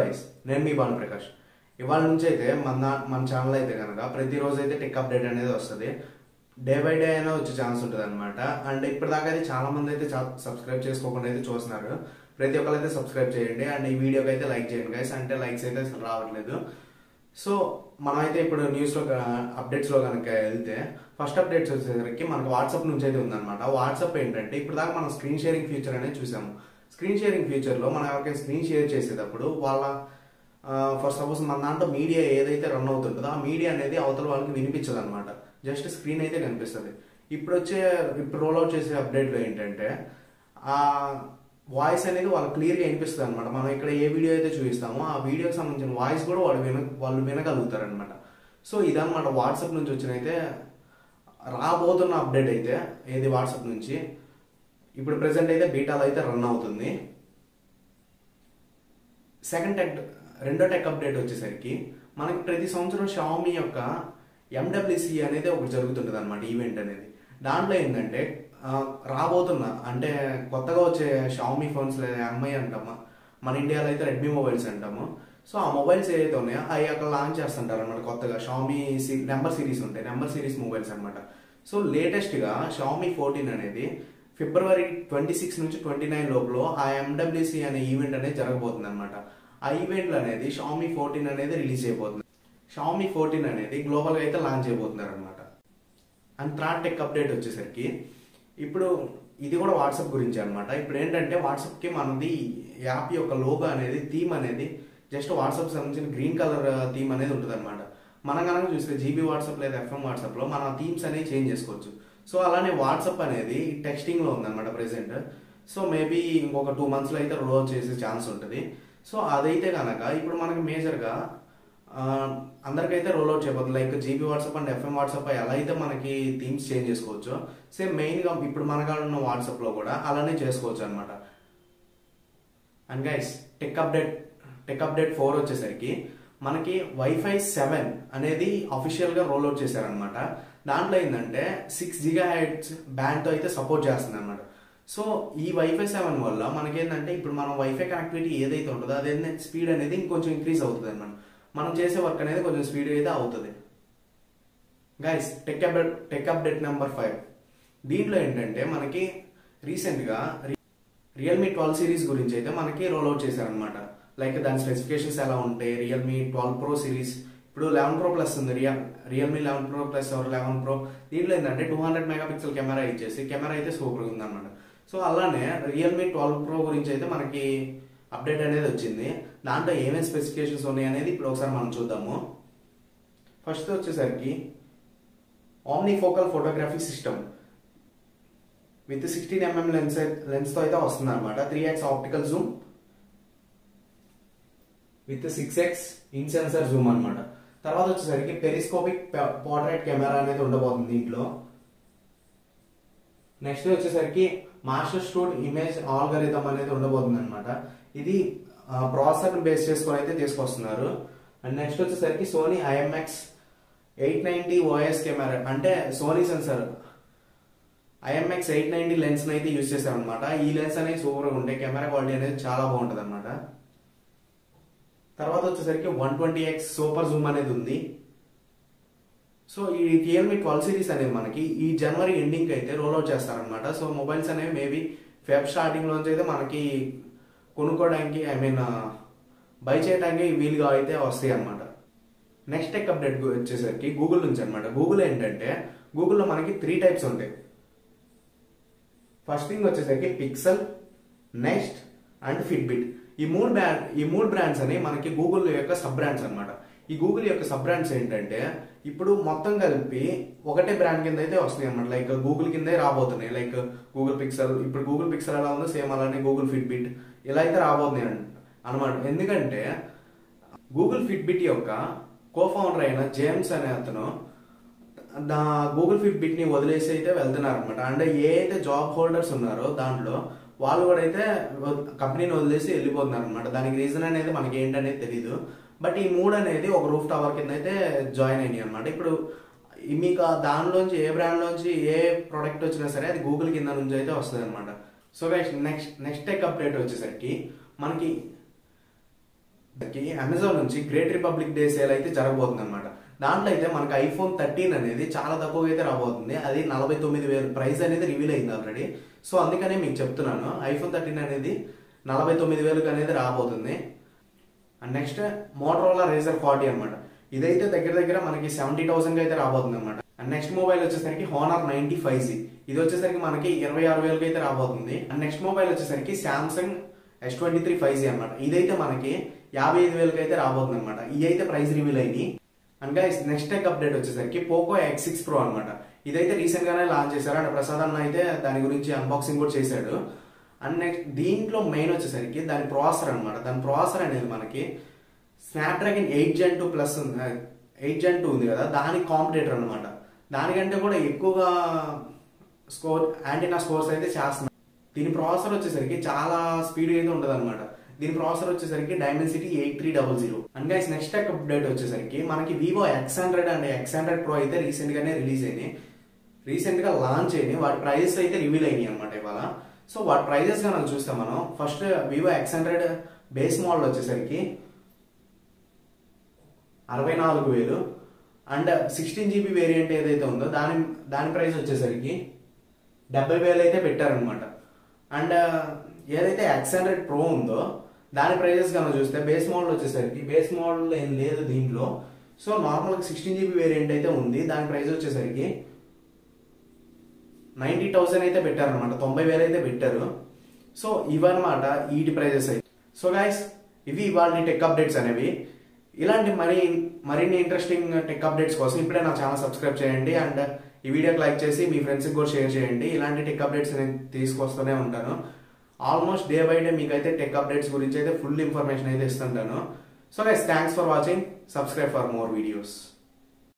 Guys, నేను మీ భానుప్రకాష్. ఇవాళ నుంచి అయితే మన ఛానల్ అయితే కనుక ప్రతిరోజు అయితే టెక్ అప్డేట్ అనేది వస్తుంది. డే బై డే అయినా వచ్చే ఛాన్స్ ఉంటుంది అనమాట. అండ్ ఇప్పటిదాకా అయితే చాలా మంది అయితే సబ్స్క్రైబ్ చేసుకోకుండా అయితే చూస్తున్నారు. ప్రతి ఒక్కరు అయితే సబ్స్క్రైబ్ చేయండి. అండ్ ఈ వీడియోకి అయితే లైక్ చేయండి గైస్. అంటే లైక్స్ అయితే అసలు రావట్లేదు. సో మనమైతే ఇప్పుడు న్యూస్లో అప్డేట్స్లో కనుక వెళ్తే ఫస్ట్ అప్డేట్స్ వచ్చేసరికి మనకు వాట్సాప్ నుంచి అయితే ఉందన్నమాట. వాట్సాప్ ఏంటంటే ఇప్పుడు దాకా మనం స్క్రీన్ షేరింగ్ ఫీచర్ అనేది చూసాము. స్క్రీన్ షేరింగ్ ఫీచర్లో మనం ఎవరికైనా స్క్రీన్ షేర్ చేసేటప్పుడు వాళ్ళ ఫర్ సపోజ్ మన దాంట్లో మీడియా ఏదైతే రన్ అవుతుంటుందో ఆ మీడియా అనేది అవతల వాళ్ళకి వినిపించదు అనమాట. జస్ట్ స్క్రీన్ అయితే కనిపిస్తుంది. ఇప్పుడు రోల్అవుట్ చేసే అప్డేట్లో ఏంటంటే ఆ వాయిస్ అనేది వాళ్ళకి క్లియర్గా వినిపిస్తుంది అనమాట. మనం ఇక్కడ ఏ వీడియో అయితే చూపిస్తామో ఆ వీడియోకి సంబంధించిన వాయిస్ కూడా వాళ్ళు వినగలుగుతారు అనమాట. సో ఇదన్నమాట వాట్సాప్ నుంచి వచ్చిన అయితే రాబోతున్న అప్డేట్ అయితే ఏది వాట్సాప్ నుంచి. ఇప్పుడు ప్రెసెంట్ అయితే బీటాలో అయితే రన్ అవుతుంది. రెండో టెక్ అప్డేట్ వచ్చేసరికి మనకి ప్రతి సంవత్సరం షామీ యొక్క ఎండబ్ల్యూసి అనేది ఒకటి జరుగుతుంటుంది అనమాట, ఈవెంట్ అనేది. దాంట్లో ఏంటంటే రాబోతున్న అంటే కొత్తగా వచ్చే షామీ ఫోన్స్ లేదా ఎంఐ అంటాము, మన ఇండియాలో అయితే రెడ్మీ మొబైల్స్ అంటాము. సో ఆ మొబైల్స్ ఏదైతే ఉన్నాయో అవి అక్కడ లాంచ్ చేస్తుంటారు అనమాట. కొత్తగా షామీ నెంబర్ సిరీస్ ఉంటాయి, నెంబర్ సిరీస్ మొబైల్స్ అనమాట. సో లేటెస్ట్గా షామీ 14 అనేది ఫిబ్రవరి 26 నుంచి 29 లోపల ఆ ఎండబ్ల్యూసి అనే ఈవెంట్ అనేది జరగబోతుంది అనమాట. ఆ ఈవెంట్ అనేది షామీ 14 అనేది రిలీజ్ అయిపోతుంది. షామీ 14 అనేది గ్లోబల్గా అయితే లాంచ్ అయిపోతున్నారు అనమాట. అండ్ థర్డ్ టెక్ అప్డేట్ వచ్చేసరికి ఇప్పుడు ఇది కూడా వాట్సాప్ గురించి అనమాట. ఇప్పుడు ఏంటంటే వాట్సాప్కి మనది యాప్ యొక్క లోగో అనేది థీమ్ అనేది జస్ట్ వాట్సాప్ సంబంధించిన గ్రీన్ కలర్ థీమ్ అనేది ఉంటుంది అనమాట. మనం కనుక చూస్తే జీబీ వాట్సాప్ లేదా ఎఫ్ఎం వాట్సాప్లో మన థీమ్స్ అనేవి చేంజ్ చేసుకోవచ్చు. సో అలానే వాట్సాప్ అనేది టెక్స్టింగ్లో ఉందన్నమాట ప్రెసెంట్. సో మేబీ ఇంకొక 2 monthsలో అయితే రోల్ చేసే ఛాన్స్ ఉంటుంది. సో అదైతే కనుక ఇప్పుడు మనకి మేజర్గా అందరికైతే రోల్అవుట్ చేయబోతుంది. Like GB WhatsApp and FM WhatsApp ఎలా అయితే మనకి థీమ్స్ చేంజ్ చేసుకోవచ్చు, సేమ్ మెయిన్గా ఇప్పుడు మనగా ఉన్న వాట్సాప్లో కూడా అలానే చేసుకోవచ్చు అనమాట. అండ్ గైస్, టెక్ అప్డేట్ 4 వచ్చేసరికి మనకి వైఫై 7 అనేది అఫీషియల్గా రోల్అవుట్ చేశారనమాట. దాంట్లో ఏంటంటే 6 GHz బ్యాండ్తో అయితే సపోర్ట్ చేస్తుంది అనమాట. సో ఈ వైఫై 7 వల్ల మనకేంటంటే ఇప్పుడు మనం వైఫై కనెక్టివిటీ ఏదైతే ఉంటుందో అదేంటే స్పీడ్ అనేది ఇంకొంచెం ఇంక్రీజ్ అవుతుంది అనమాట. మనం చేసే వర్క్ అనేది కొంచెం స్పీడ్ అయితే అవుతుంది. Guys, tech update number 5. దీంట్లో ఏంటంటే మనకి రియల్మీ 12 సిరీస్ గురించి అయితే మనకి రోల్అవుట్ చేశారనమాట. లైక్ దాని స్పెసిఫికేషన్స్ ఎలా ఉంటాయి, రియల్మీ 12 Pro సిరీస్, ఇప్పుడు 11 Pro Plus ఉంది, రియల్మీ 11 Pro Plus 11 Pro. దీంట్లో ఏంటంటే 200 MP కెమెరా ఇచ్చేసి కెమెరా అయితే సూపర్గా ఉందన్నమాట. సో అలానే రియల్మీ 12 Pro గురించి అయితే మనకి అప్డేట్ అనేది వచ్చింది. దాంట్లో ఏమేమి స్పెసిఫికేషన్స్ ఉన్నాయి అనేది ఇప్పుడు ఒకసారి మనం చూద్దాము. ఫస్ట్ వచ్చేసరికి omni focal photography system with 16mm లెన్స్తో అయితే వస్తుంది అనమాట. 3x optical Zoom with 6x in sensor Zoom అనమాట. తర్వాత వచ్చేసరికి పెరిస్కోపిక్ పోర్ట్రైట్ కెమెరా అనేది ఉండబోతుంది దీంట్లో. నెక్స్ట్ వచ్చేసరికి మాస్టర్ స్ట్రోడ్ ఇమేజ్ ఆల్గరిథం అనేది ఉండబోతుంది అనమాట. ఇది ప్రాసెసర్ బేస్ చేసుకొని అయితే తీసుకొస్తున్నారు. అండ్ నెక్స్ట్ వచ్చేసరికి సోనీ IMX 890 OIS కెమెరా, అంటే సోనీ సెన్సర్ IMX 890 లెన్స్ అయితే యూజ్ చేశారనమాట. ఈ లెన్స్ అనేది సూపర్గా ఉంటాయి, కెమెరా క్వాలిటీ అనేది చాలా బాగుంటుంది అనమాట. తర్వాత వచ్చేసరికి 120x సూపర్ జూమ్ అనేది ఉంది. సో ఈ రియల్మీ 12 సిరీస్ అనేది మనకి ఈ జనవరి ఎండింగ్ అయితే రోల్అవుట్ చేస్తారనమాట. సో మొబైల్స్ అనేవి మేబీ ఫెబ్ స్టార్టింగ్ లోంచి అయితే మనకి కొనుక్కోవడానికి బై చేయడానికి వీలుగా అయితే వస్తాయి అనమాట. నెక్స్ట్ టెక్ అప్డేట్ వచ్చేసరికి గూగుల్ నుంచి అనమాట. గూగుల్ ఏంటంటే గూగుల్లో మనకి 3 types ఉంటాయి. ఫస్ట్ థింగ్ వచ్చేసరికి పిక్సెల్, నెక్స్ట్ అండ్ ఫిట్బిట్. ఈ మూడు బ్రాండ్స్ అని మనకి గూగుల్ యొక్క సబ్ బ్రాండ్స్ అనమాట. ఈ గూగుల్ యొక్క సబ్ బ్రాండ్స్ ఏంటంటే ఇప్పుడు మొత్తం కలిపి ఒకటే బ్రాండ్ కింద అయితే వస్తున్నాయి అనమాట. లైక్ గూగుల్ కిందే రాబోతున్నాయి. లైక్ గూగుల్ పిక్సెల్, ఇప్పుడు గూగుల్ పిక్సెల్ ఎలా ఉందో సేమ్ అలానే గూగుల్ ఫిట్బిట్ ఇలా అయితే రాబోతున్నాయి అనమాట. ఎందుకంటే గూగుల్ ఫిట్బిట్ యొక్క కోఫౌండర్ అయిన జేమ్స్ అనే అతను గూగుల్ ఫిట్బిట్ ని వదిలేసి అయితే వెళ్తున్నారు అనమాట. అంటే ఏ అయితే జాబ్ హోల్డర్స్ ఉన్నారో దాంట్లో వాళ్ళు కూడా అయితే కంపెనీని వదిలేసి వెళ్ళిపోతున్నారు అనమాట. దానికి రీజన్ అనేది మనకి ఏంటనేది తెలీదు. బట్ ఈ 3 అనేది ఒక రూఫ్ టవర్ కింద అయితే జాయిన్ అయినాయి అనమాట. ఇప్పుడు మీకు దానిలోంచి ఏ బ్రాండ్లోంచి ఏ ప్రోడక్ట్ వచ్చినా సరే అది గూగుల్ కింద నుంచి అయితే వస్తుంది అనమాట. So guys, next tech update వచ్చేసరికి మనకి అమెజాన్ నుంచి గ్రేట్ రిపబ్లిక్ డే సేల్ అయితే జరగబోతుంది అనమాట. దాంట్లో అయితే మనకి ఐఫోన్ 13 అనేది చాలా తక్కువగా అయితే రాబోతుంది. అది 49,000 ప్రైస్ అనేది రివీల్ అయింది ఆల్రెడీ. సో అందుకనే మీకు చెప్తున్నాను, ఐఫోన్ 13 అనేది 49,000 అనేది రాబోతుంది. అండ్ నెక్స్ట్ మోటరోలా రేజర్ 40 అనమాట. ఇదైతే దగ్గర దగ్గర మనకి 70,000 అయితే రాబోతుంది అనమాట. అండ్ నెక్స్ట్ మొబైల్ వచ్చేసరికి Honor 90 5G. ఇది వచ్చేసరికి మనకి 26,000 అయితే రాబోతుంది. అండ్ నెక్స్ట్ మొబైల్ వచ్చేసరికి Samsung S23 5G అనమాట. ఇదైతే మనకి 55,000 అయితే రాబోతుంది అనమాట. ఇవి అయితే ప్రైస్ రివీల్ అయింది. And guys next tech update వచ్చేసరికి పోకో X6 Pro అనమాట. ఇదైతే రీసెంట్ గానే లాంచ్ చేశారు. అండ్ ప్రసాద్ అన్న అయితే దాని గురించి అన్బాక్సింగ్ కూడా చేశాడు. అండ్ నెక్స్ట్ దీంట్లో మెయిన్ వచ్చేసరికి దాని ప్రాసెసర్ అనమాట. దాని ప్రాసెసర్ అనేది మనకి స్నాప్డ్రాగన్ 8 Gen 2 ప్లస్ 8 Gen 2 ఉంది కదా, దానికి కాంపిటేటర్ అనమాట. దానికంటే కూడా ఎక్కువగా యాంటీనా స్కోర్స్ అయితే చేస్తున్నారు. దీని ప్రాసెసర్ వచ్చేసరికి చాలా స్పీడ్ అయితే ఉంటుంది అనమాట. దీని ప్రాసెసర్ వచ్చేసరికి Dimensity 8300. And guys next tech update వచ్చేసరికి మనకి Vivo X100 and X100 Pro అయితే రీసెంట్ గానే రిలీజ్ అయినాయి, రీసెంట్ గా లాంచ్ అయినాయి. వాటి ప్రైజెస్ అయితే రివీల్ అయినాయి అనమాట ఇవాళ. సో వాటి ప్రైజెస్ గా మనం చూస్తాం. మనం first Vivo X100 base model వచ్చేసరికి 64,000. అండ్ 16GB వేరియంట్ ఏదైతే ఉందో దాని ప్రైస్ వచ్చేసరికి 70,000 అయితే పెట్టారనమాట. అండ్ ఏదైతే X100 Pro ఉందో దాని ప్రైజెస్ కనుక చూస్తే బేస్ మోడల్ వచ్చేసరికి, బేస్ మోడల్ ఏం లేదు దీంట్లో. సో నార్మల్గా 16GB వేరియంట్ అయితే ఉంది. దాని ప్రైస్ వచ్చేసరికి 90,000 అయితే పెట్టారనమాట. 90,000 అయితే పెట్టారు. సో ఇవన్నమాట వీటి ప్రైజెస్ అయితే. సో గైస్ ఇవి ఇవాళ టెక్ అప్డేట్స్ అనేవి. ఇలాంటి మరిన్ని ఇంట్రెస్టింగ్ టెక్ అప్డేట్స్ కోసం ఇప్పుడే నా ఛానల్ సబ్స్క్రైబ్ చేయండి. అండ్ ఈ వీడియోకి లైక్ చేసి మీ ఫ్రెండ్స్కి కూడా షేర్ చేయండి. ఇలాంటి టెక్ అప్డేట్స్ నేను తీసుకొస్తూనే ఉంటాను. ఆల్మోస్ట్ డే బై డే మీకైతే టెక్ అప్డేట్స్ గురించి అయితే ఫుల్ ఇన్ఫర్మేషన్ అయితే ఇస్తుంటాను. So guys thanks for watching. Subscribe for more videos.